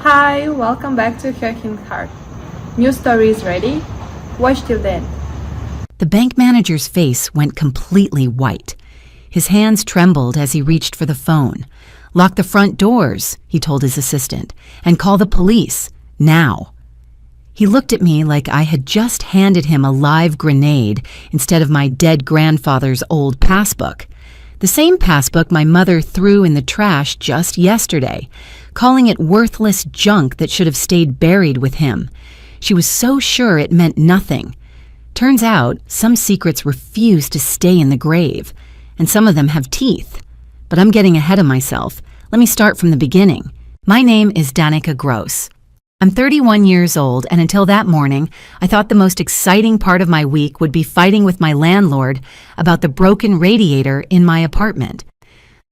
Hi, welcome back to Hurricane Heart. New stories ready? Watch till then. The bank manager's face went completely white. His hands trembled as he reached for the phone. "Lock the front doors," he told his assistant, "and call the police, now." He looked at me like I had just handed him a live grenade instead of my dead grandfather's old passbook. The same passbook my mother threw in the trash just yesterday, calling it worthless junk that should have stayed buried with him. She was so sure it meant nothing. Turns out, some secrets refuse to stay in the grave, and some of them have teeth. But I'm getting ahead of myself. Let me start from the beginning. My name is Danica Gross. I'm 31 years old, and until that morning, I thought the most exciting part of my week would be fighting with my landlord about the broken radiator in my apartment.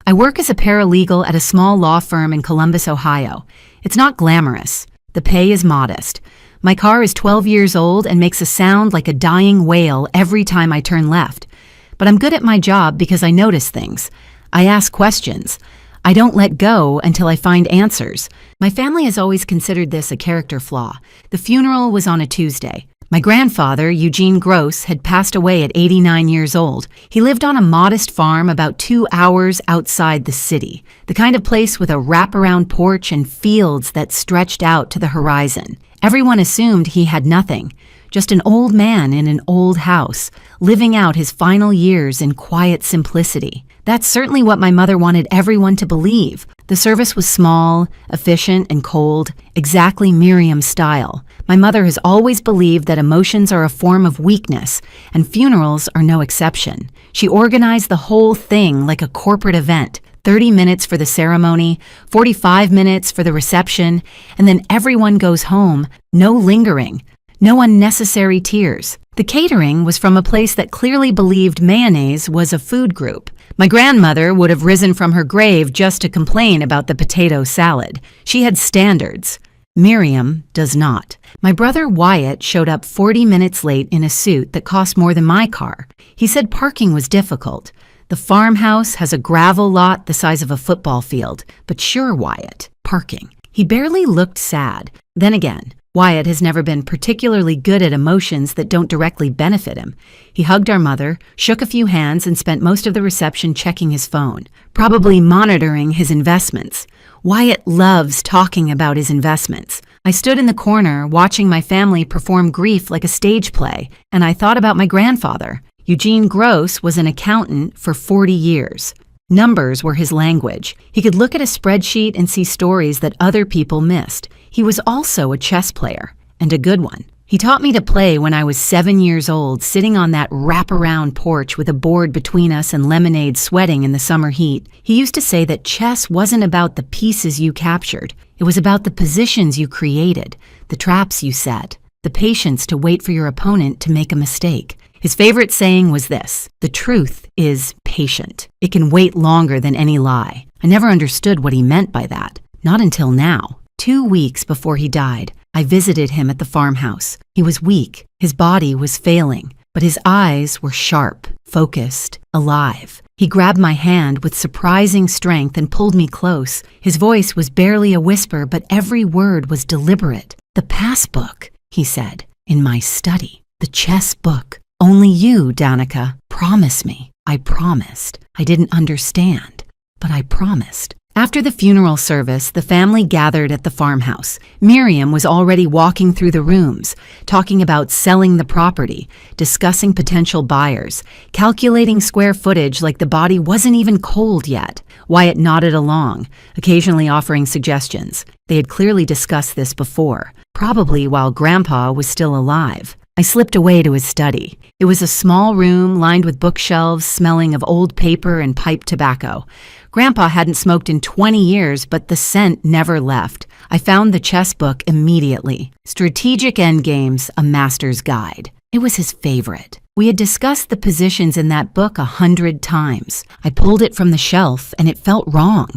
I work as a paralegal at a small law firm in Columbus, Ohio. It's not glamorous. The pay is modest. My car is 12 years old and makes a sound like a dying whale every time I turn left. But I'm good at my job because I notice things. I ask questions. I don't let go until I find answers. My family has always considered this a character flaw. The funeral was on a Tuesday. My grandfather, Eugene Gross, had passed away at 89 years old. He lived on a modest farm about 2 hours outside the city, the kind of place with a wraparound porch and fields that stretched out to the horizon. Everyone assumed he had nothing, just an old man in an old house, living out his final years in quiet simplicity. That's certainly what my mother wanted everyone to believe. The service was small, efficient, and cold, exactly Miriam's style. My mother has always believed that emotions are a form of weakness, and funerals are no exception. She organized the whole thing like a corporate event. 30 minutes for the ceremony, 45 minutes for the reception, and then everyone goes home. No lingering, no unnecessary tears. The catering was from a place that clearly believed mayonnaise was a food group. My grandmother would have risen from her grave just to complain about the potato salad. She had standards. Miriam does not. My brother Wyatt showed up 40 minutes late in a suit that cost more than my car. He said parking was difficult. The farmhouse has a gravel lot the size of a football field, but sure, Wyatt, parking. He barely looked sad. Then again, Wyatt has never been particularly good at emotions that don't directly benefit him. He hugged our mother, shook a few hands, and spent most of the reception checking his phone, probably monitoring his investments. Wyatt loves talking about his investments. I stood in the corner watching my family perform grief like a stage play, and I thought about my grandfather. Eugene Gross was an accountant for 40 years. Numbers were his language. He could look at a spreadsheet and see stories that other people missed. He was also a chess player, and a good one. He taught me to play when I was 7 years old, sitting on that wraparound porch with a board between us and lemonade sweating in the summer heat. He used to say that chess wasn't about the pieces you captured. It was about the positions you created, the traps you set, the patience to wait for your opponent to make a mistake. His favorite saying was this: "The truth is patient. It can wait longer than any lie." I never understood what he meant by that, not until now. 2 weeks before he died, I visited him at the farmhouse. He was weak, his body was failing, but his eyes were sharp, focused, alive. He grabbed my hand with surprising strength and pulled me close. His voice was barely a whisper, but every word was deliberate. "The passbook," he said, "in my study. The chess book. Only you, Danica. Promise me." I promised. I didn't understand, but I promised. After the funeral service, the family gathered at the farmhouse. Miriam was already walking through the rooms, talking about selling the property, discussing potential buyers, calculating square footage like the body wasn't even cold yet. Wyatt nodded along, occasionally offering suggestions. They had clearly discussed this before, probably while Grandpa was still alive. I slipped away to his study. It was a small room lined with bookshelves smelling of old paper and pipe tobacco. Grandpa hadn't smoked in 20 years, but the scent never left. I found the chess book immediately. Strategic Endgames, a Master's Guide. It was his favorite. We had discussed the positions in that book 100 times. I pulled it from the shelf, and it felt wrong.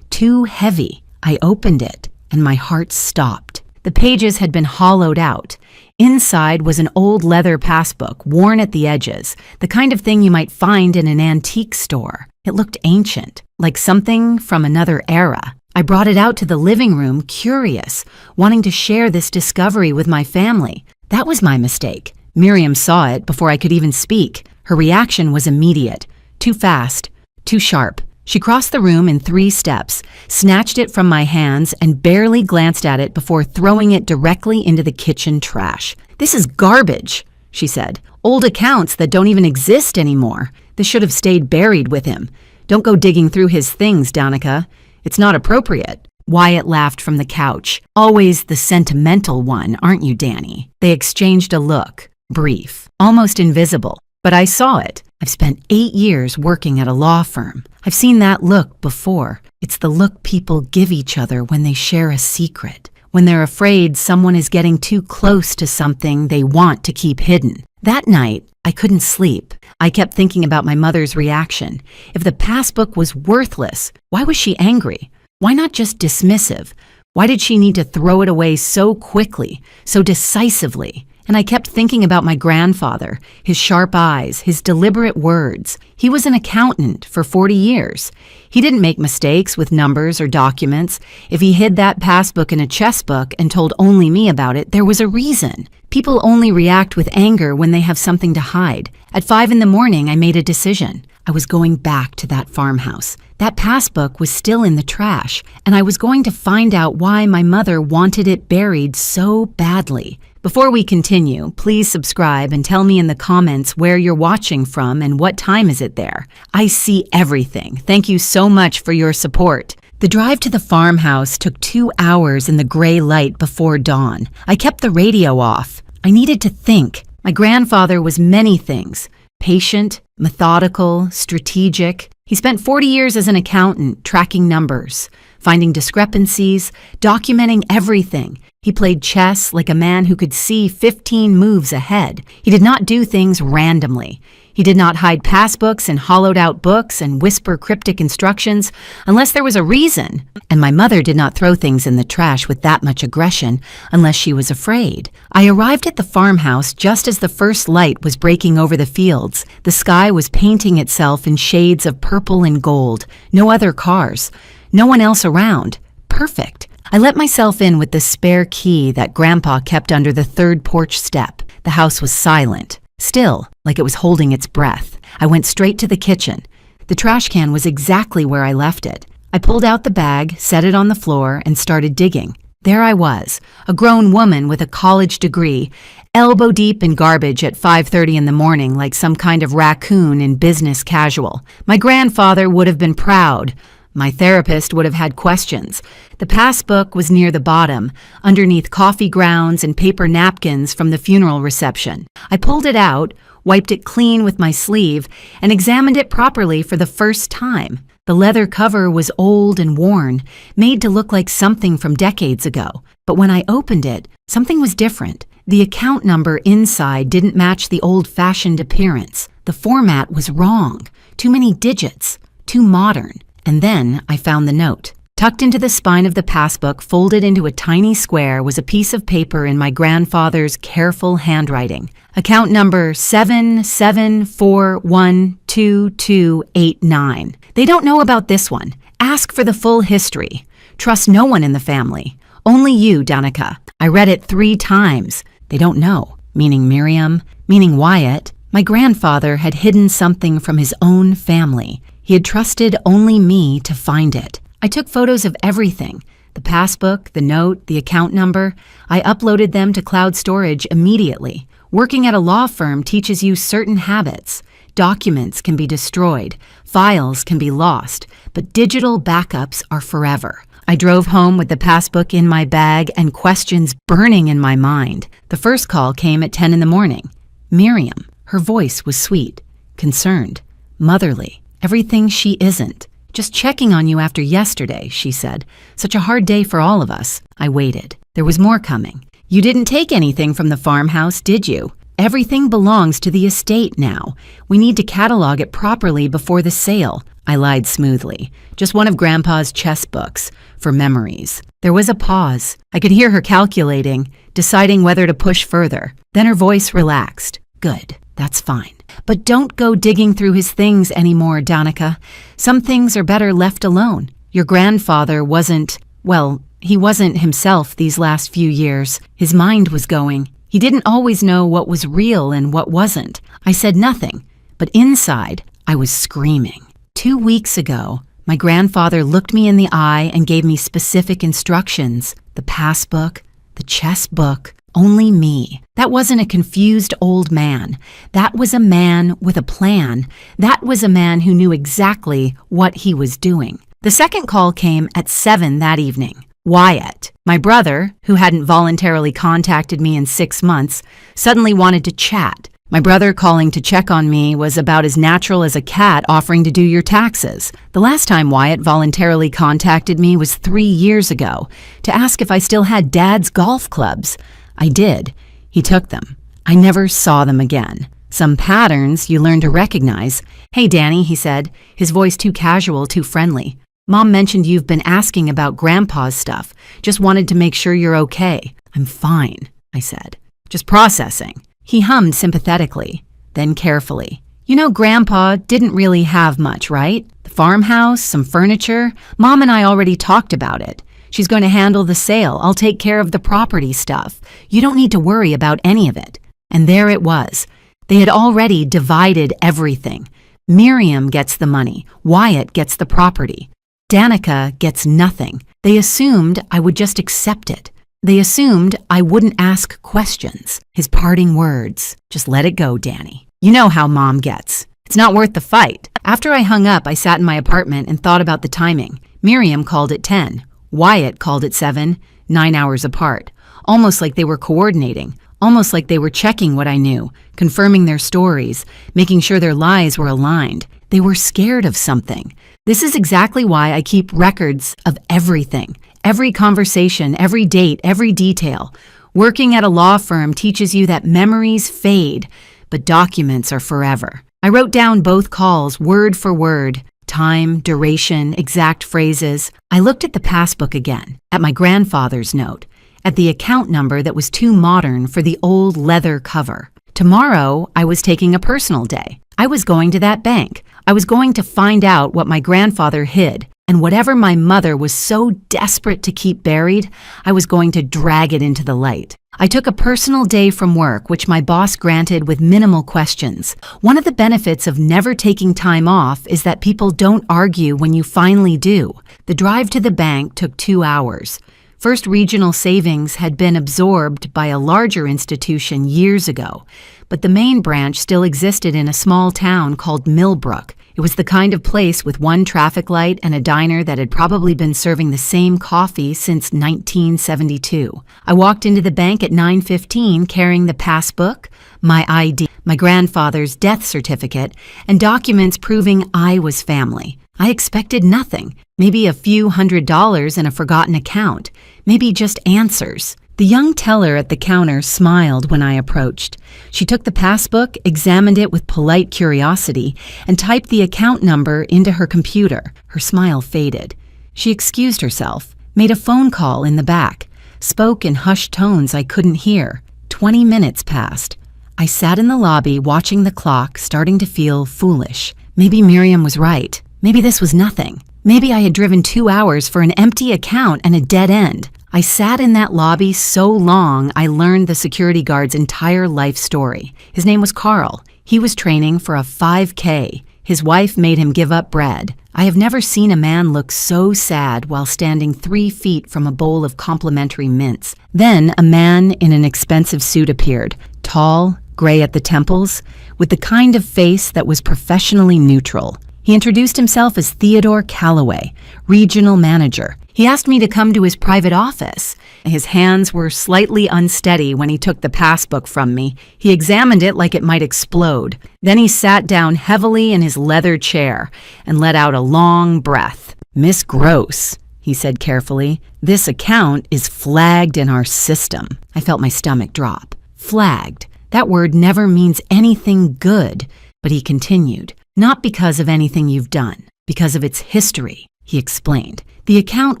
Too heavy. I opened it, and my heart stopped. The pages had been hollowed out. Inside was an old leather passbook, worn at the edges, the kind of thing you might find in an antique store. It looked ancient, like something from another era. I brought it out to the living room, curious, wanting to share this discovery with my family. That was my mistake. Miriam saw it before I could even speak. Her reaction was immediate. Too fast. Too sharp. She crossed the room in 3 steps, snatched it from my hands, and barely glanced at it before throwing it directly into the kitchen trash. "This is garbage," she said. "Old accounts that don't even exist anymore. This should have stayed buried with him. Don't go digging through his things, Danica. It's not appropriate." Wyatt laughed from the couch. "Always the sentimental one, aren't you, Danny?" They exchanged a look. Brief. Almost invisible. But I saw it. I've spent 8 years working at a law firm. I've seen that look before. It's the look people give each other when they share a secret, when they're afraid someone is getting too close to something they want to keep hidden. That night, I couldn't sleep. I kept thinking about my mother's reaction. If the passbook was worthless, why was she angry? Why not just dismissive? Why did she need to throw it away so quickly, so decisively? And I kept thinking about my grandfather, his sharp eyes, his deliberate words. He was an accountant for 40 years. He didn't make mistakes with numbers or documents. If he hid that passbook in a chess book and told only me about it, there was a reason. People only react with anger when they have something to hide. At 5 a.m, I made a decision. I was going back to that farmhouse. That passbook was still in the trash, and I was going to find out why my mother wanted it buried so badly. Before we continue, please subscribe and tell me in the comments where you're watching from and what time is it there. I see everything. Thank you so much for your support. The drive to the farmhouse took 2 hours in the gray light before dawn. I kept the radio off. I needed to think. My grandfather was many things. Patient, methodical, strategic. He spent 40 years as an accountant, tracking numbers, finding discrepancies, documenting everything. He played chess like a man who could see 15 moves ahead. He did not do things randomly. He did not hide passbooks in hollowed-out books and whisper cryptic instructions unless there was a reason. And my mother did not throw things in the trash with that much aggression unless she was afraid. I arrived at the farmhouse just as the first light was breaking over the fields. The sky was painting itself in shades of purple and gold. No other cars. No one else around. Perfect. I let myself in with the spare key that Grandpa kept under the 3rd porch step. The house was silent. Still, like it was holding its breath. I went straight to the kitchen. The trash can was exactly where I left it. I pulled out the bag, set it on the floor, and started digging. There I was, a grown woman with a college degree, elbow deep in garbage at 5:30 in the morning like some kind of raccoon in business casual. My grandfather would have been proud. My therapist would have had questions. The passbook was near the bottom, underneath coffee grounds and paper napkins from the funeral reception. I pulled it out, wiped it clean with my sleeve, and examined it properly for the first time. The leather cover was old and worn, made to look like something from decades ago. But when I opened it, something was different. The account number inside didn't match the old-fashioned appearance. The format was wrong. Too many digits. Too modern. And then I found the note. Tucked into the spine of the passbook, folded into a tiny square, was a piece of paper in my grandfather's careful handwriting. Account number 77412289. They don't know about this one. Ask for the full history. Trust no one in the family. Only you, Danica. I read it 3 times. They don't know. Meaning Miriam, meaning Wyatt. My grandfather had hidden something from his own family. He had trusted only me to find it. I took photos of everything. The passbook, the note, the account number. I uploaded them to cloud storage immediately. Working at a law firm teaches you certain habits. Documents can be destroyed. Files can be lost. But digital backups are forever. I drove home with the passbook in my bag and questions burning in my mind. The first call came at 10 in the morning. Miriam. Her voice was sweet, concerned, motherly. Everything she isn't. Just checking on you after yesterday, she said. Such a hard day for all of us. I waited. There was more coming. You didn't take anything from the farmhouse, did you? Everything belongs to the estate now. We need to catalog it properly before the sale. I lied smoothly. Just one of Grandpa's chess books, for memories. There was a pause. I could hear her calculating, deciding whether to push further. Then her voice relaxed. Good. That's fine. But don't go digging through his things anymore, Danica. Some things are better left alone. Your grandfather wasn't, well, he wasn't himself these last few years. His mind was going. He didn't always know what was real and what wasn't. I said nothing, but inside, I was screaming. 2 weeks ago, my grandfather looked me in the eye and gave me specific instructions. The passbook, the chess book, only me. That wasn't a confused old man. That was a man with a plan. That was a man who knew exactly what he was doing. The second call came at 7 that evening. Wyatt, my brother, who hadn't voluntarily contacted me in 6 months, suddenly wanted to chat. My brother calling to check on me was about as natural as a cat offering to do your taxes. The last time Wyatt voluntarily contacted me was 3 years ago to ask if I still had Dad's golf clubs. I did. He took them. I never saw them again. Some patterns you learn to recognize. "Hey, Danny," he said, his voice too casual, too friendly. "Mom mentioned you've been asking about Grandpa's stuff. Just wanted to make sure you're okay." "I'm fine," I said. "Just processing." He hummed sympathetically, then carefully. "You know, Grandpa didn't really have much, right? The farmhouse, some furniture. Mom and I already talked about it. She's going to handle the sale. I'll take care of the property stuff. You don't need to worry about any of it." And there it was. They had already divided everything. Miriam gets the money. Wyatt gets the property. Danica gets nothing. They assumed I would just accept it. They assumed I wouldn't ask questions. His parting words, "Just let it go, Danny. You know how Mom gets. It's not worth the fight." After I hung up, I sat in my apartment and thought about the timing. Miriam called at 10. Wyatt called at 7, 9 hours apart. Almost like they were coordinating. Almost like they were checking what I knew, confirming their stories, making sure their lies were aligned. They were scared of something. This is exactly why I keep records of everything. Every conversation, every date, every detail. Working at a law firm teaches you that memories fade, but documents are forever. I wrote down both calls word for word. Time, duration, exact phrases. I looked at the passbook again, at my grandfather's note, at the account number that was too modern for the old leather cover. Tomorrow, I was taking a personal day. I was going to that bank. I was going to find out what my grandfather hid, and whatever my mother was so desperate to keep buried, I was going to drag it into the light. I took a personal day from work, which my boss granted with minimal questions. One of the benefits of never taking time off is that people don't argue when you finally do. The drive to the bank took 2 hours. First Regional Savings had been absorbed by a larger institution years ago, but the main branch still existed in a small town called Millbrook. It was the kind of place with one traffic light and a diner that had probably been serving the same coffee since 1972. I walked into the bank at 9:15 carrying the passbook, my ID, my grandfather's death certificate, and documents proving I was family. I expected nothing, maybe a few $100s in a forgotten account, maybe just answers. The young teller at the counter smiled when I approached. She took the passbook, examined it with polite curiosity, and typed the account number into her computer. Her smile faded. She excused herself, made a phone call in the back, spoke in hushed tones I couldn't hear. 20 minutes passed. I sat in the lobby watching the clock, starting to feel foolish. Maybe Miriam was right. Maybe this was nothing. Maybe I had driven 2 hours for an empty account and a dead end. I sat in that lobby so long I learned the security guard's entire life story. His name was Carl. He was training for a 5K. His wife made him give up bread. I have never seen a man look so sad while standing 3 feet from a bowl of complimentary mints. Then a man in an expensive suit appeared, tall, gray at the temples, with the kind of face that was professionally neutral. He introduced himself as Theodore Calloway, regional manager. He asked me to come to his private office. His hands were slightly unsteady when he took the passbook from me. He examined it like it might explode. Then he sat down heavily in his leather chair and let out a long breath. "Miss Gross," he said carefully, "this account is flagged in our system." I felt my stomach drop. Flagged. That word never means anything good. But he continued. "Not because of anything you've done, because of its history," he explained. The account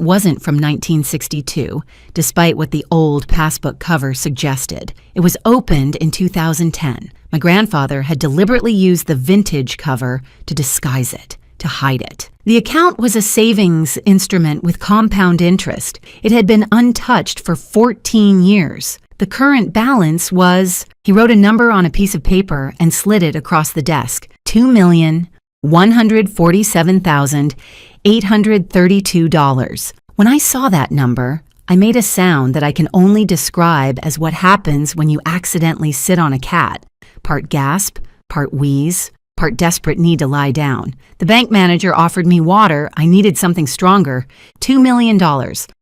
wasn't from 1962, despite what the old passbook cover suggested. It was opened in 2010. My grandfather had deliberately used the vintage cover to disguise it. to hide it. The account was a savings instrument with compound interest. It had been untouched for 14 years. The current balance was, he wrote a number on a piece of paper and slid it across the desk, $2,147,832. When I saw that number, I made a sound that I can only describe as what happens when you accidentally sit on a cat. Part gasp, part wheeze, part desperate need to lie down. The bank manager offered me water. I needed something stronger. $2 million.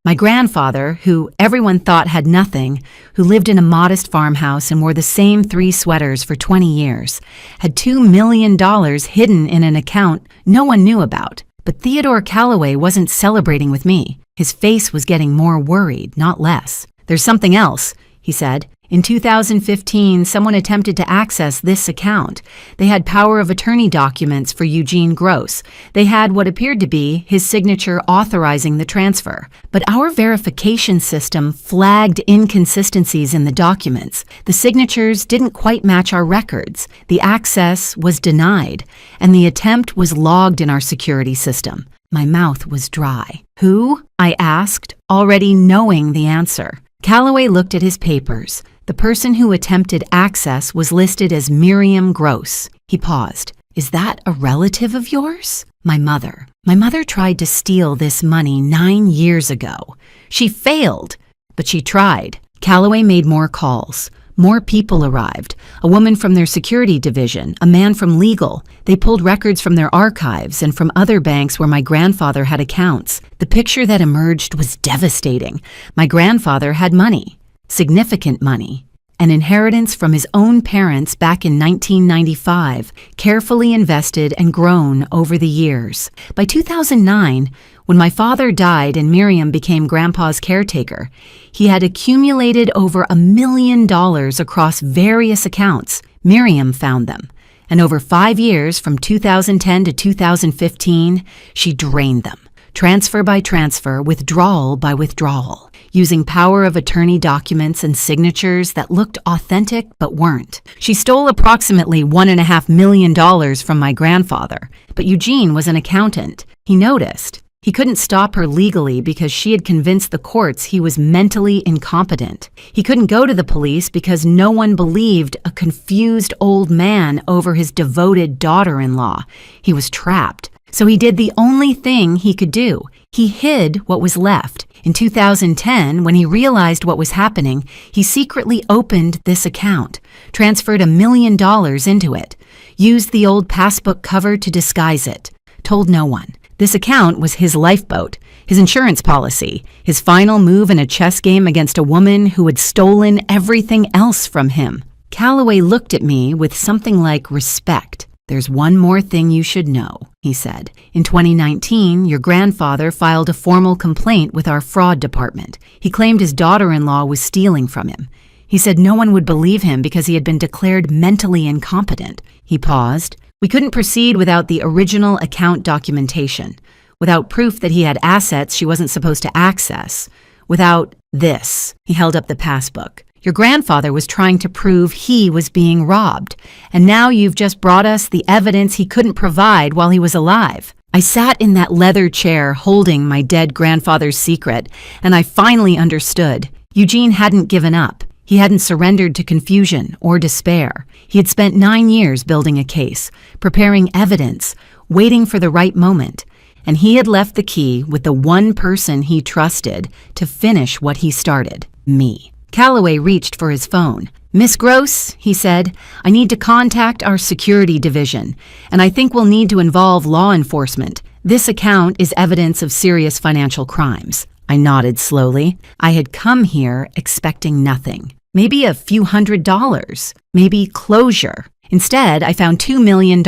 My grandfather, who everyone thought had nothing, who lived in a modest farmhouse and wore the same 3 sweaters for 20 years, had $2 million hidden in an account no one knew about. But Theodore Calloway wasn't celebrating with me. His face was getting more worried, not less. "There's something else," he said. "In 2015, someone attempted to access this account. They had power of attorney documents for Eugene Gross. They had what appeared to be his signature authorizing the transfer. But our verification system flagged inconsistencies in the documents. The signatures didn't quite match our records. The access was denied, and the attempt was logged in our security system." My mouth was dry. "Who?" I asked, already knowing the answer. Calloway looked at his papers. The person who attempted access was listed as Miriam Gross. He paused. "Is that a relative of yours?" "My mother. My mother tried to steal this money 9 years ago. She failed, but she tried." Calloway made more calls. More people arrived. A woman from their security division, a man from legal. They pulled records from their archives and from other banks where my grandfather had accounts. The picture that emerged was devastating. My grandfather had money. Significant money, an inheritance from his own parents back in 1995, carefully invested and grown over the years. By 2009, when my father died and Miriam became Grandpa's caretaker, he had accumulated over $1 million across various accounts. Miriam found them, and over 5 years, from 2010 to 2015, she drained them. Transfer by transfer, withdrawal by withdrawal, using power of attorney documents and signatures that looked authentic but weren't. She stole approximately $1.5 million from my grandfather, but Eugene was an accountant. He noticed. He couldn't stop her legally because she had convinced the courts he was mentally incompetent. He couldn't go to the police because no one believed a confused old man over his devoted daughter-in-law. He was trapped. So he did the only thing he could do. He hid what was left. In 2010, when he realized what was happening, he secretly opened this account, transferred $1 million into it, used the old passbook cover to disguise it, told no one. This account was his lifeboat, his insurance policy, his final move in a chess game against a woman who had stolen everything else from him. Calloway looked at me with something like respect. "There's one more thing you should know," he said. "In 2019, your grandfather filed a formal complaint with our fraud department. He claimed his daughter-in-law was stealing from him. He said no one would believe him because he had been declared mentally incompetent." He paused. "We couldn't proceed without the original account documentation, without proof that he had assets she wasn't supposed to access, without this." He held up the passbook. "Your grandfather was trying to prove he was being robbed, and now you've just brought us the evidence he couldn't provide while he was alive." I sat in that leather chair holding my dead grandfather's secret, and I finally understood. Eugene hadn't given up. He hadn't surrendered to confusion or despair. He had spent 9 years building a case, preparing evidence, waiting for the right moment, and he had left the key with the one person he trusted to finish what he started, me. Calloway reached for his phone. "Miss Gross," he said, "I need to contact our security division, and I think we'll need to involve law enforcement. This account is evidence of serious financial crimes." I nodded slowly. I had come here expecting nothing. Maybe a few $100s, maybe closure. Instead, I found $2 million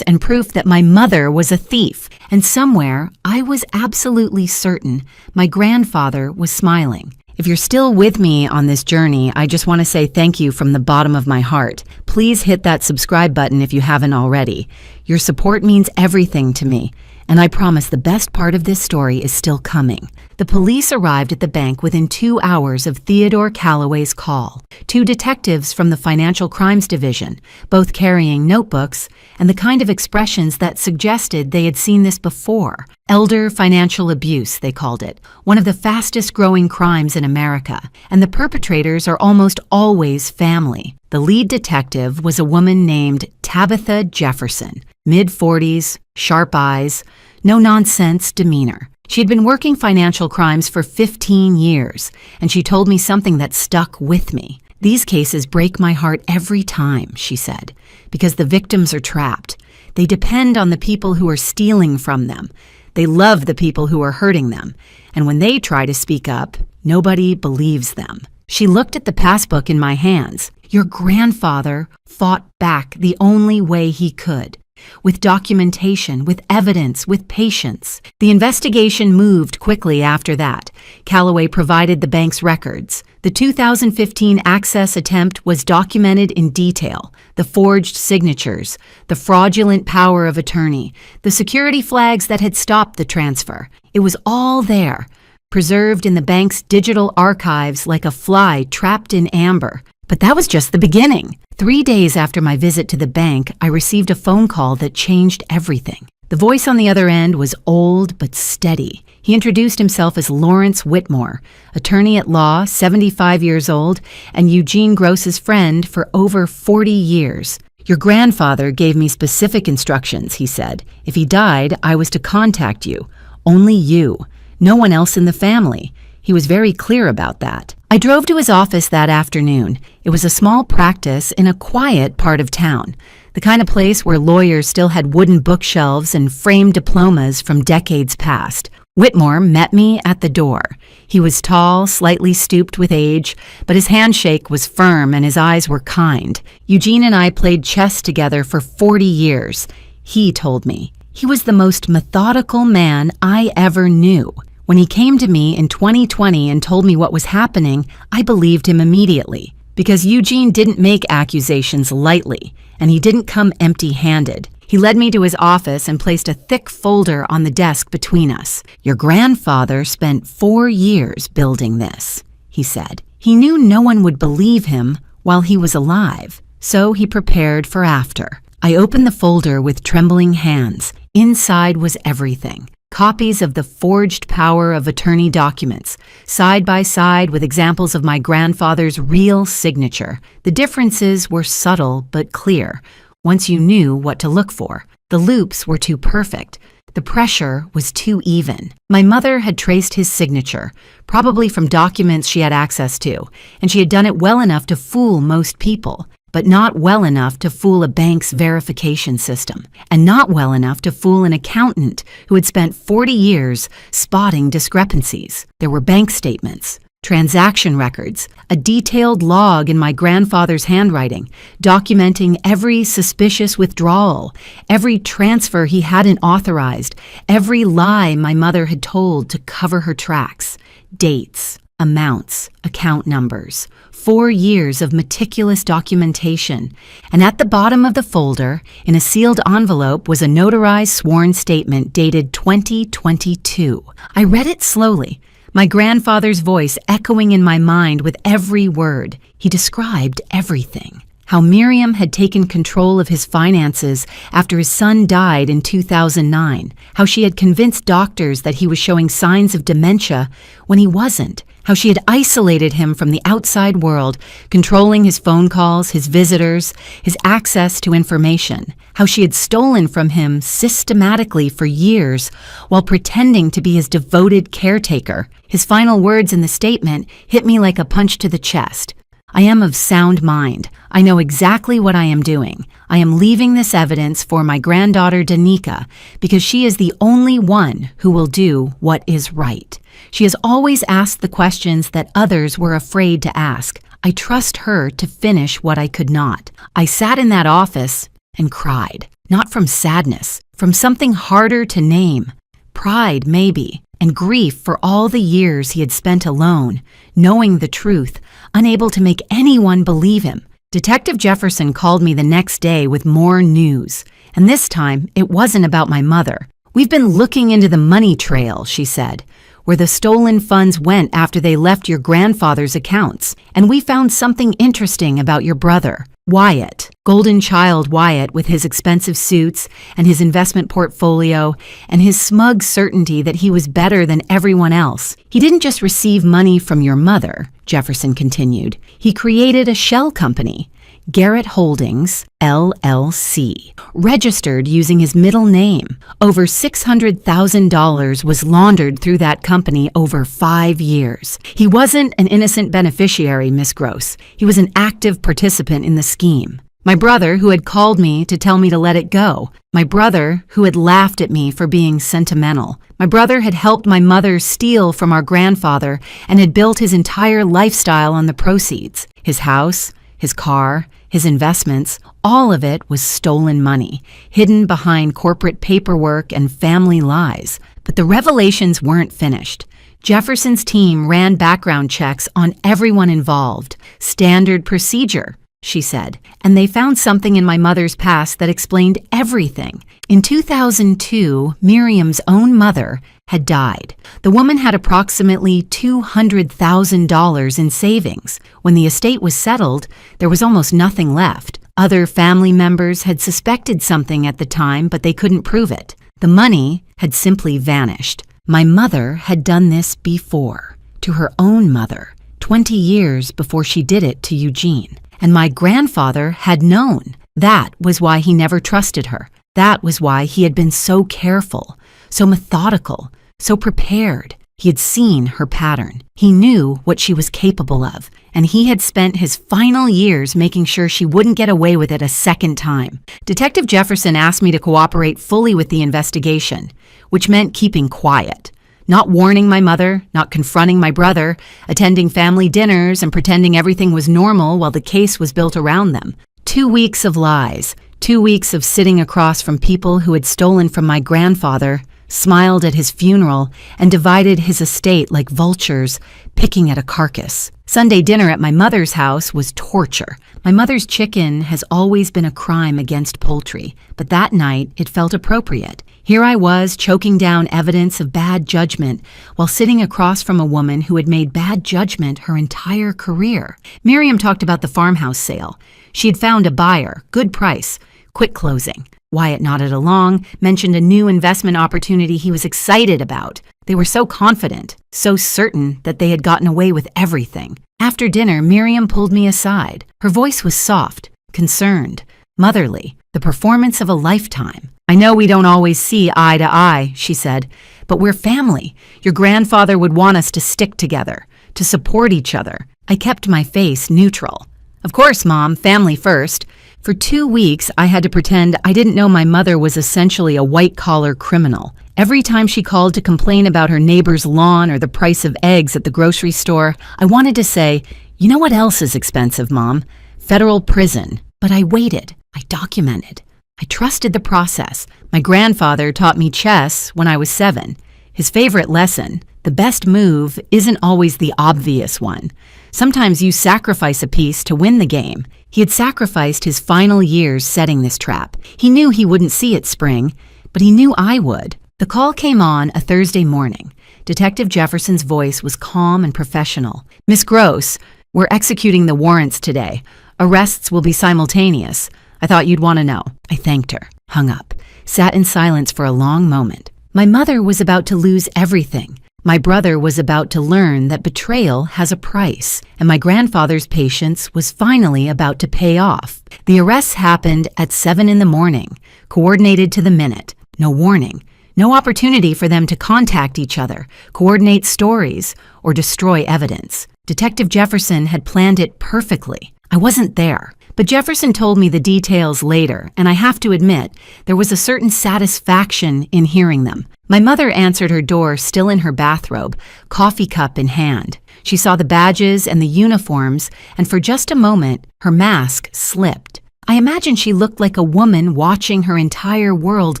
and proof that my mother was a thief. And somewhere, I was absolutely certain my grandfather was smiling. If you're still with me on this journey, I just want to say thank you from the bottom of my heart. Please hit that subscribe button if you haven't already. Your support means everything to me, And I promise the best part of this story is still coming. The police arrived at the bank within 2 hours of Theodore Calloway's call. 2 detectives from the Financial Crimes Division, both carrying notebooks and the kind of expressions that suggested they had seen this before. Elder financial abuse, they called it, one of the fastest growing crimes in America, and the perpetrators are almost always family. The lead detective was a woman named Tabitha Jefferson, mid-40s, sharp eyes, no-nonsense demeanor. She had been working financial crimes for 15 years, and she told me something that stuck with me. "These cases break my heart every time," she said, "because the victims are trapped. They depend on the people who are stealing from them. They love the people who are hurting them. And when they try to speak up, nobody believes them." She looked at the passbook in my hands. "Your grandfather fought back the only way he could. With documentation, with evidence, with patience." The investigation moved quickly after that. Calloway provided the bank's records. The 2015 access attempt was documented in detail. The forged signatures, the fraudulent power of attorney, the security flags that had stopped the transfer. It was all there, preserved in the bank's digital archives like a fly trapped in amber. But that was just the beginning. 3 days after my visit to the bank, I received a phone call that changed everything. The voice on the other end was old but steady. He introduced himself as Lawrence Whitmore, attorney at law, 75 years old, and Eugene Gross's friend for over 40 years. "Your grandfather gave me specific instructions," he said. "If he died, I was to contact you. Only you. No one else in the family." He was very clear about that. I drove to his office that afternoon. It was a small practice in a quiet part of town, the kind of place where lawyers still had wooden bookshelves and framed diplomas from decades past. Whitmore met me at the door. He was tall, slightly stooped with age, but his handshake was firm and his eyes were kind. Eugene and I played chess together for 40 years, he told me. He was the most methodical man I ever knew. When he came to me in 2020 and told me what was happening, I believed him immediately, because Eugene didn't make accusations lightly, and he didn't come empty-handed. He led me to his office and placed a thick folder on the desk between us. "Your grandfather spent 4 years building this," he said. He knew no one would believe him while he was alive, so he prepared for after. I opened the folder with trembling hands. Inside was everything. Copies of the forged power of attorney documents, side by side with examples of my grandfather's real signature. The differences were subtle but clear, once you knew what to look for. The loops were too perfect. The pressure was too even. My mother had traced his signature, probably from documents she had access to, and she had done it well enough to fool most people, but not well enough to fool a bank's verification system, and not well enough to fool an accountant who had spent 40 years spotting discrepancies. There were bank statements, transaction records, a detailed log in my grandfather's handwriting, documenting every suspicious withdrawal, every transfer he hadn't authorized, every lie my mother had told to cover her tracks, dates, amounts, account numbers. 4 years of meticulous documentation, and at the bottom of the folder, in a sealed envelope, was a notarized sworn statement dated 2022. I read it slowly, my grandfather's voice echoing in my mind with every word. He described everything. How Miriam had taken control of his finances after his son died in 2009. How she had convinced doctors that he was showing signs of dementia when he wasn't. How she had isolated him from the outside world, controlling his phone calls, his visitors, his access to information. How she had stolen from him systematically for years while pretending to be his devoted caretaker. His final words in the statement hit me like a punch to the chest. "I am of sound mind. I know exactly what I am doing. I am leaving this evidence for my granddaughter Danica because she is the only one who will do what is right. She has always asked the questions that others were afraid to ask. I trust her to finish what I could not." I sat in that office and cried, not from sadness, from something harder to name. Pride, maybe, and grief for all the years he had spent alone, knowing the truth, unable to make anyone believe him. Detective Jefferson called me the next day with more news, and this time it wasn't about my mother. "We've been looking into the money trail," she said, "where the stolen funds went after they left your grandfather's accounts, and we found something interesting about your brother, Wyatt. Golden child Wyatt, with his expensive suits and his investment portfolio and his smug certainty that he was better than everyone else. He didn't just receive money from your mother," Jefferson continued. "He created a shell company, Garrett Holdings, LLC, registered using his middle name. Over $600,000 was laundered through that company over 5 years. He wasn't an innocent beneficiary, Miss Gross. He was an active participant in the scheme. My brother, who had called me to tell me to let it go. My brother, who had laughed at me for being sentimental. My brother had helped my mother steal from our grandfather and had built his entire lifestyle on the proceeds. His house, his car, his investments, all of it was stolen money, hidden behind corporate paperwork and family lies. But the revelations weren't finished. Jefferson's team ran background checks on everyone involved. Standard procedure, she said, and they found something in my mother's past that explained everything. In 2002, Miriam's own mother had died. The woman had approximately $200,000 in savings. When the estate was settled, there was almost nothing left. Other family members had suspected something at the time, but they couldn't prove it. The money had simply vanished. My mother had done this before, to her own mother, 20 years before she did it to Eugene. And my grandfather had known. That was why he never trusted her. That was why he had been so careful, so methodical, so prepared. He had seen her pattern. He knew what she was capable of, and he had spent his final years making sure she wouldn't get away with it a second time. Detective Jefferson asked me to cooperate fully with the investigation, which meant keeping quiet. Not warning my mother, not confronting my brother, attending family dinners and pretending everything was normal while the case was built around them. 2 weeks of lies, 2 weeks of sitting across from people who had stolen from my grandfather, smiled at his funeral, and divided his estate like vultures, picking at a carcass. Sunday dinner at my mother's house was torture. My mother's chicken has always been a crime against poultry, but that night it felt appropriate. Here I was, choking down evidence of bad judgment while sitting across from a woman who had made bad judgment her entire career. Miriam talked about the farmhouse sale. She had found a buyer, good price, quick closing. Wyatt nodded along, mentioned a new investment opportunity he was excited about. They were so confident, so certain that they had gotten away with everything. After dinner, Miriam pulled me aside. Her voice was soft, concerned, motherly, the performance of a lifetime. "I know we don't always see eye to eye," she said, "but we're family. Your grandfather would want us to stick together, to support each other." I kept my face neutral. "Of course, Mom, family first." For 2 weeks, I had to pretend I didn't know my mother was essentially a white-collar criminal. Every time she called to complain about her neighbor's lawn or the price of eggs at the grocery store, I wanted to say, "You know what else is expensive, Mom? Federal prison." But I waited. I documented. I trusted the process. My grandfather taught me chess when I was 7. His favorite lesson: the best move isn't always the obvious one. Sometimes you sacrifice a piece to win the game. He had sacrificed his final years setting this trap. He knew he wouldn't see it spring, but he knew I would. The call came on a Thursday morning. Detective Jefferson's voice was calm and professional. "Miss Gross, we're executing the warrants today. Arrests will be simultaneous. I thought you'd want to know." I thanked her, hung up, sat in silence for a long moment. My mother was about to lose everything. My brother was about to learn that betrayal has a price, and my grandfather's patience was finally about to pay off. The arrests happened at 7 in the morning, coordinated to the minute. No warning, no opportunity for them to contact each other, coordinate stories, or destroy evidence. Detective Jefferson had planned it perfectly. I wasn't there, but Jefferson told me the details later, and I have to admit, there was a certain satisfaction in hearing them. My mother answered her door still in her bathrobe, coffee cup in hand. She saw the badges and the uniforms, and for just a moment, her mask slipped. I imagine she looked like a woman watching her entire world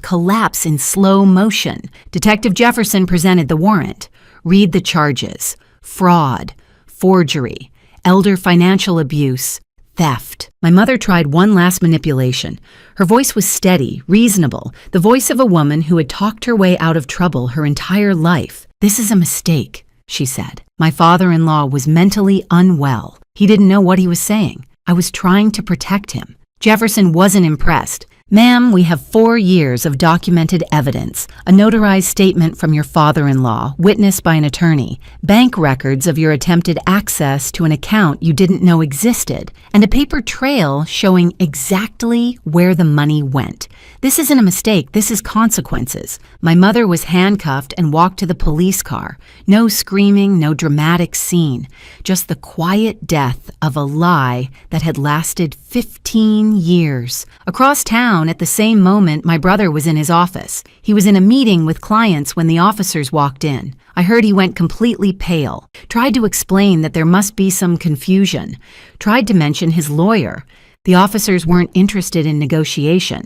collapse in slow motion. Detective Jefferson presented the warrant. Read the charges: fraud, forgery, elder financial abuse, theft. My mother tried one last manipulation. Her voice was steady, reasonable, the voice of a woman who had talked her way out of trouble her entire life. "This is a mistake," she said. My father-in-law was mentally unwell. He didn't know what he was saying. I was trying to protect him. Jefferson wasn't impressed. "Ma'am, we have 4 years of documented evidence, a notarized statement from your father-in-law, witnessed by an attorney, bank records of your attempted access to an account you didn't know existed, and a paper trail showing exactly where the money went. This isn't a mistake, this is consequences." My mother was handcuffed and walked to the police car. No screaming, no dramatic scene, just the quiet death of a lie that had lasted 15 years. Across town, at the same moment, my brother was in his office. He was in a meeting with clients when the officers walked in. I heard he went completely pale, tried to explain that there must be some confusion, tried to mention his lawyer. The officers weren't interested in negotiation.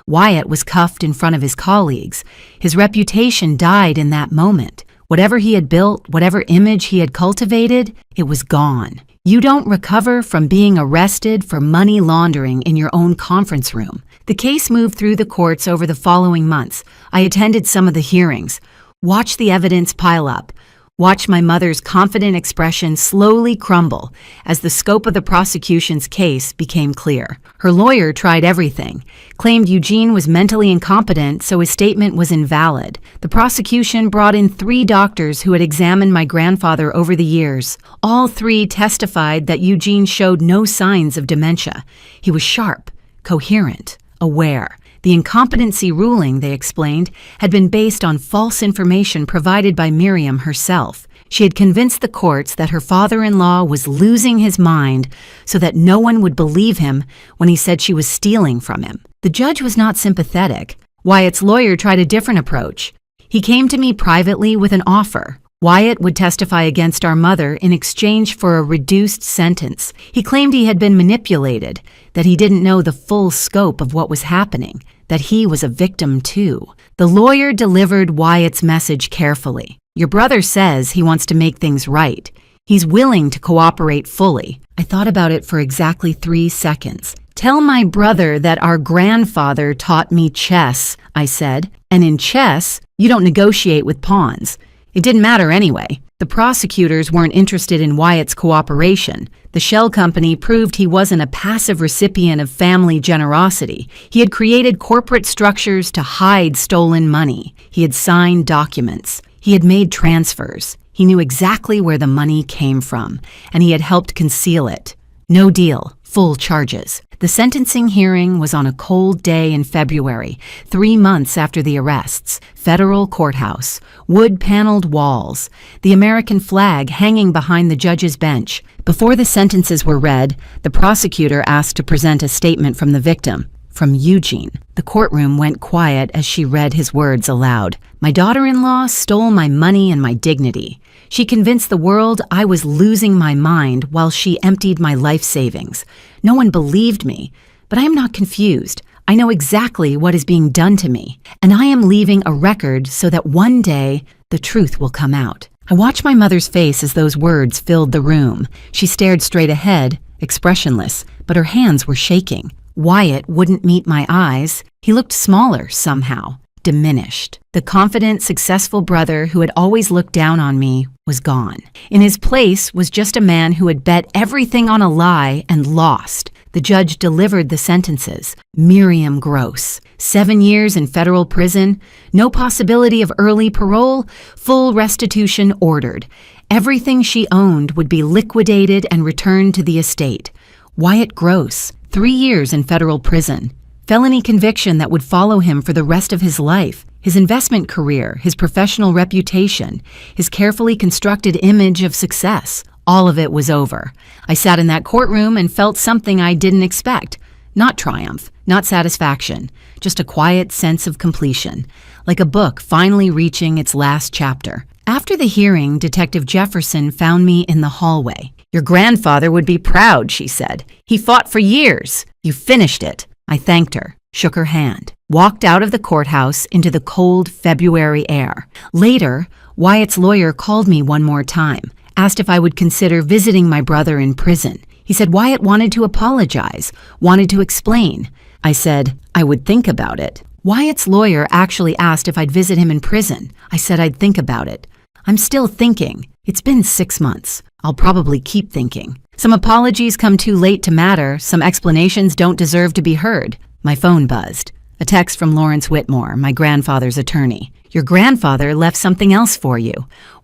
Wyatt was cuffed in front of his colleagues. His reputation died in that moment. Whatever he had built, whatever image he had cultivated, it was gone. You don't recover from being arrested for money laundering in your own conference room. The case moved through the courts over the following months. I attended some of the hearings, watched the evidence pile up, watched my mother's confident expression slowly crumble as the scope of the prosecution's case became clear. Her lawyer tried everything, claimed Eugene was mentally incompetent, so his statement was invalid. The prosecution brought in 3 doctors who had examined my grandfather over the years. All 3 testified that Eugene showed no signs of dementia. He was sharp, coherent, aware. The incompetency ruling, they explained, had been based on false information provided by Miriam herself. She had convinced the courts that her father-in-law was losing his mind so that no one would believe him when he said she was stealing from him. The judge was not sympathetic. Wyatt's lawyer tried a different approach. He came to me privately with an offer. Wyatt would testify against our mother in exchange for a reduced sentence. He claimed he had been manipulated, that he didn't know the full scope of what was happening, that he was a victim too. The lawyer delivered Wyatt's message carefully. "Your brother says he wants to make things right. He's willing to cooperate fully." I thought about it for exactly 3 seconds. "Tell my brother that our grandfather taught me chess," I said. "And in chess, you don't negotiate with pawns." It didn't matter anyway. The prosecutors weren't interested in Wyatt's cooperation. The shell company proved he wasn't a passive recipient of family generosity. He had created corporate structures to hide stolen money. He had signed documents. He had made transfers. He knew exactly where the money came from, and he had helped conceal it. No deal, full charges. The sentencing hearing was on a cold day in February, 3 months after the arrests. Federal courthouse, wood-paneled walls, the American flag hanging behind the judge's bench. Before the sentences were read, the prosecutor asked to present a statement from the victim, from Eugene. The courtroom went quiet as she read his words aloud. "My daughter-in-law stole my money and my dignity. She convinced the world I was losing my mind while she emptied my life savings. No one believed me, but I am not confused. I know exactly what is being done to me, and I am leaving a record so that one day the truth will come out." I watched my mother's face as those words filled the room. She stared straight ahead, expressionless, but her hands were shaking. Wyatt wouldn't meet my eyes. He looked smaller somehow, diminished. The confident, successful brother who had always looked down on me was gone. In his place was just a man who had bet everything on a lie and lost. The judge delivered the sentences. Miriam Gross, 7 years in federal prison, no possibility of early parole, full restitution ordered. Everything she owned would be liquidated and returned to the estate. Wyatt Gross, 3 years in federal prison. Felony conviction that would follow him for the rest of his life. His investment career, his professional reputation, his carefully constructed image of success. All of it was over. I sat in that courtroom and felt something I didn't expect. Not triumph, not satisfaction, just a quiet sense of completion, like a book finally reaching its last chapter. After the hearing, Detective Jefferson found me in the hallway. "Your grandfather would be proud," she said. "He fought for years. You finished it." I thanked her, shook her hand, walked out of the courthouse into the cold February air. Later, Wyatt's lawyer called me one more time, asked if I would consider visiting my brother in prison. He said Wyatt wanted to apologize, wanted to explain. I said I would think about it. Wyatt's lawyer actually asked if I'd visit him in prison. I said I'd think about it. I'm still thinking. It's been 6 months. I'll probably keep thinking. Some apologies come too late to matter. Some explanations don't deserve to be heard. My phone buzzed. A text from Lawrence Whitmore, my grandfather's attorney. Your grandfather left something else for you.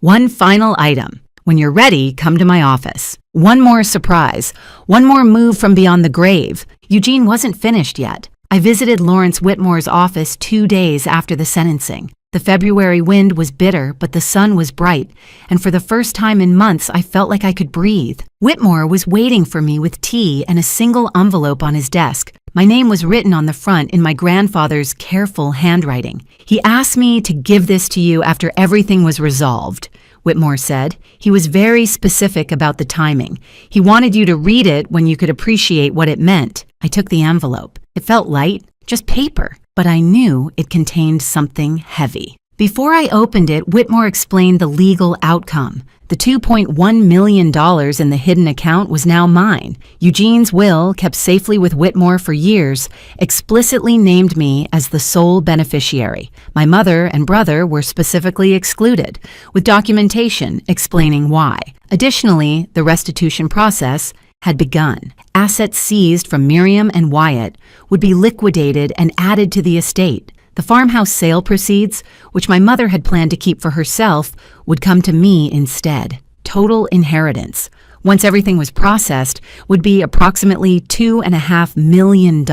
One final item. When you're ready, come to my office. One more surprise. One more move from beyond the grave. Eugene wasn't finished yet. I visited Lawrence Whitmore's office 2 days after the sentencing. The February wind was bitter, but the sun was bright, and for the first time in months I felt like I could breathe. Whitmore was waiting for me with tea and a single envelope on his desk. My name was written on the front in my grandfather's careful handwriting. He asked me to give this to you after everything was resolved, Whitmore said. He was very specific about the timing. He wanted you to read it when you could appreciate what it meant. I took the envelope. It felt light, just paper, but I knew it contained something heavy. Before I opened it, Whitmore explained the legal outcome. The $2.1 million in the hidden account was now mine. Eugene's will, kept safely with Whitmore for years, explicitly named me as the sole beneficiary. My mother and brother were specifically excluded, with documentation explaining why. Additionally, the restitution process had begun. Assets seized from Miriam and Wyatt would be liquidated and added to the estate. The farmhouse sale proceeds, which my mother had planned to keep for herself, would come to me instead. Total inheritance, once everything was processed, would be approximately $2.5 million.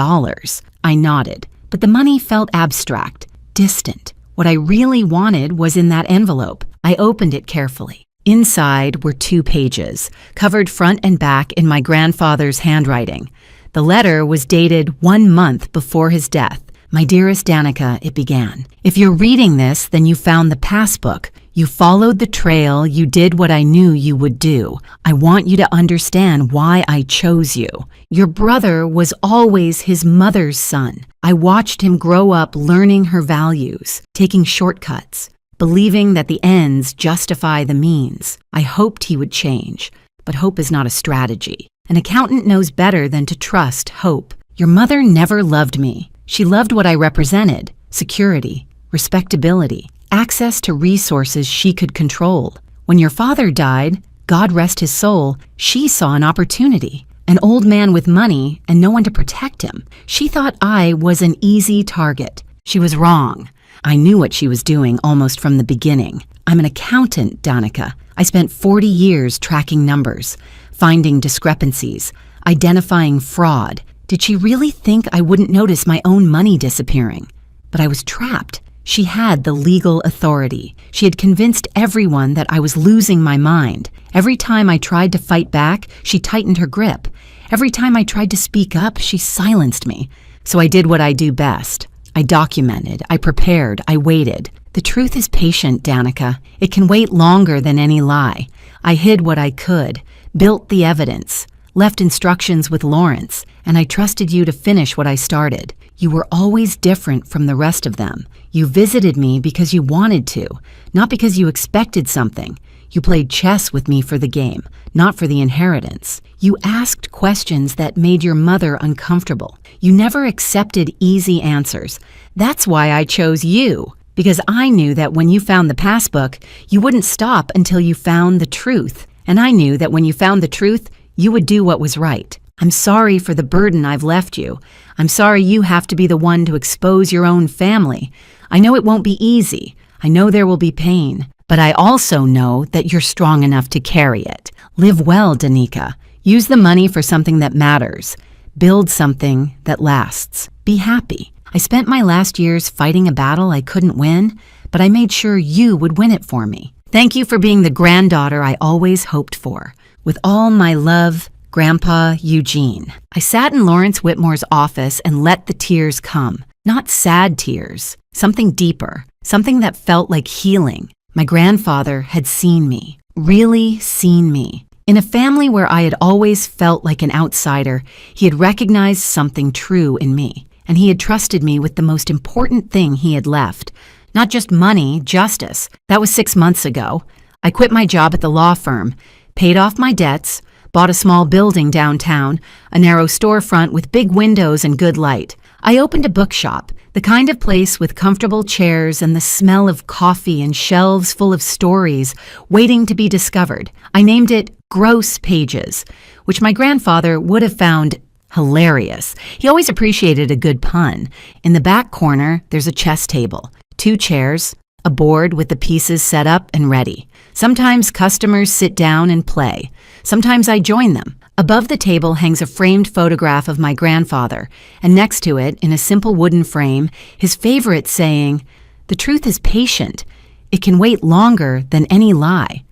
I nodded, but the money felt abstract, distant. What I really wanted was in that envelope. I opened it carefully. Inside were 2 pages, covered front and back in my grandfather's handwriting. The letter was dated 1 month before his death. My dearest Danica, it began. If you're reading this, then you found the passbook. You followed the trail. You did what I knew you would do. I want you to understand why I chose you. Your brother was always his mother's son. I watched him grow up learning her values, taking shortcuts, believing that the ends justify the means. I hoped he would change, but hope is not a strategy. An accountant knows better than to trust hope. Your mother never loved me. She loved what I represented: security, respectability, access to resources she could control. When your father died, God rest his soul, she saw an opportunity. An old man with money and no one to protect him. She thought I was an easy target. She was wrong. I knew what she was doing almost from the beginning. I'm an accountant, Danica. I spent 40 years tracking numbers, finding discrepancies, identifying fraud. Did she really think I wouldn't notice my own money disappearing? But I was trapped. She had the legal authority. She had convinced everyone that I was losing my mind. Every time I tried to fight back, she tightened her grip. Every time I tried to speak up, she silenced me. So I did what I do best. I documented, I prepared, I waited. The truth is patient, Danica. It can wait longer than any lie. I hid what I could, built the evidence, left instructions with Lawrence, and I trusted you to finish what I started. You were always different from the rest of them. You visited me because you wanted to, not because you expected something. You played chess with me for the game, not for the inheritance. You asked questions that made your mother uncomfortable. You never accepted easy answers. That's why I chose you, because I knew that when you found the passbook, you wouldn't stop until you found the truth. And I knew that when you found the truth, you would do what was right. I'm sorry for the burden I've left you. I'm sorry you have to be the one to expose your own family. I know it won't be easy. I know there will be pain. But I also know that you're strong enough to carry it. Live well, Danica. Use the money for something that matters. Build something that lasts. Be happy. I spent my last years fighting a battle I couldn't win, but I made sure you would win it for me. Thank you for being the granddaughter I always hoped for. With all my love, Grandpa Eugene. I sat in Lawrence Whitmore's office and let the tears come. Not sad tears. Something deeper. Something that felt like healing. My grandfather had seen me. Really seen me. In a family where I had always felt like an outsider, he had recognized something true in me. And he had trusted me with the most important thing he had left. Not just money, justice. That was 6 months ago. I quit my job at the law firm, paid off my debts, bought a small building downtown, a narrow storefront with big windows and good light. I opened a bookshop, the kind of place with comfortable chairs and the smell of coffee and shelves full of stories waiting to be discovered. I named it Gross Pages, which my grandfather would have found hilarious. He always appreciated a good pun. In the back corner, there's a chess table, 2 chairs, a board with the pieces set up and ready. Sometimes customers sit down and play. Sometimes I join them. Above the table hangs a framed photograph of my grandfather, and next to it, in a simple wooden frame, his favorite saying, "The truth is patient. It can wait longer than any lie."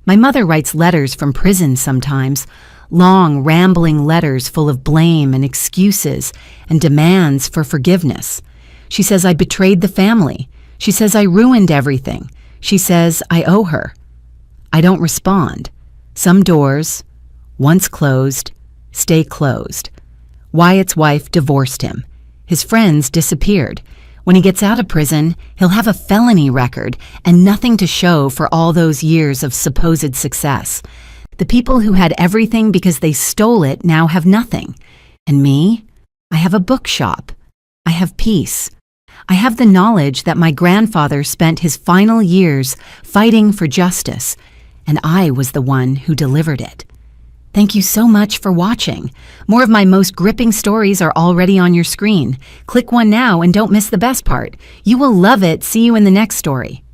My mother writes letters from prison sometimes, long, rambling letters full of blame and excuses and demands for forgiveness. She says I betrayed the family. She says I ruined everything. She says I owe her. I don't respond. Some doors, once closed, stay closed. Wyatt's wife divorced him. His friends disappeared. When he gets out of prison, he'll have a felony record and nothing to show for all those years of supposed success. The people who had everything because they stole it now have nothing. And me? I have a bookshop. I have peace. I have the knowledge that my grandfather spent his final years fighting for justice, and I was the one who delivered it. Thank you so much for watching. More of my most gripping stories are already on your screen. Click one now and don't miss the best part. You will love it. See you in the next story.